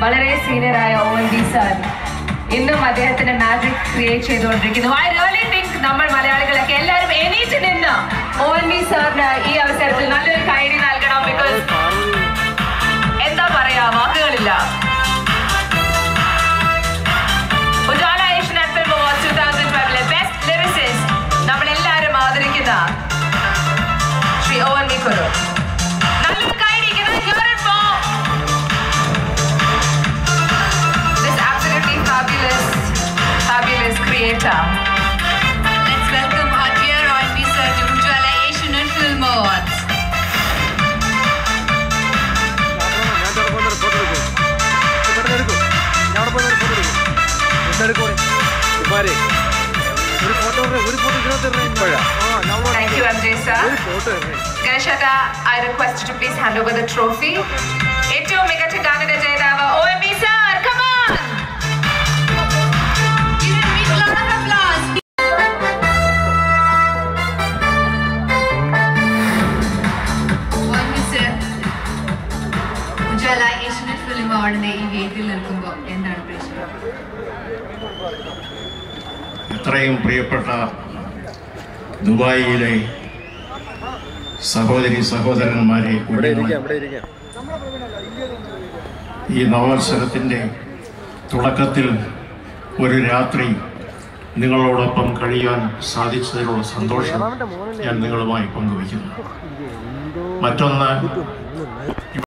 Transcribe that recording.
വളരെ സീനിയറായ ONV sir ഇന്നും അദ്ദേഹത്തിന്റെ മാജിക് ക്രിയേറ്റ് ചെയ്തുകൊണ്ടിരിക്കുന്നു. ഐ റിയലി തിങ്ക് നമ്മൾ മലയാളികളൊക്കെ എല്ലാവരും എണീറ്റ് നിന്ന് ONV സാറിന് ഈ അവസരത്തിൽ നല്ലൊരു കൈഡി നൽകണം. ബിക്കോസ് എന്താ പറയാ, വാക്കുകളില്ല. Ujala Asian film award 2012 best lyricist നമ്മളെല്ലാവരും ആദരിക്കുന്ന ശ്രീ ONV കുരു. നല്ലൊരു കൈഡി. Can I hear it for this absolutely fabulous creator? Let's welcome our dear ONV sir to Ujjwala Asian Film Awards. Thank you, MJ sir. Ganeshata, I request you to please hand over the trophy. ഏറ്റവും മികച്ച ഗാനയുടെ ജേതാവ് ONV sir, come on! Give him a big round of applause. ONV sir, Ujjwala Asian Film Award ഈ വേദിയിൽ നിൽക്കുമ്പോൾ എന്താണ് പ്രശ്നം? ഇത്രയും പ്രിയപ്പെട്ട ദുബായിലെ സഹോദരന്മാരെ, ഈ നവവത്സരത്തിൻ്റെ തുടക്കത്തിൽ ഒരു രാത്രി നിങ്ങളോടൊപ്പം കഴിയാൻ സാധിച്ചതിലുള്ള സന്തോഷം ഞാൻ നിങ്ങളുമായി പങ്കുവയ്ക്കുന്നു. മറ്റൊന്ന്,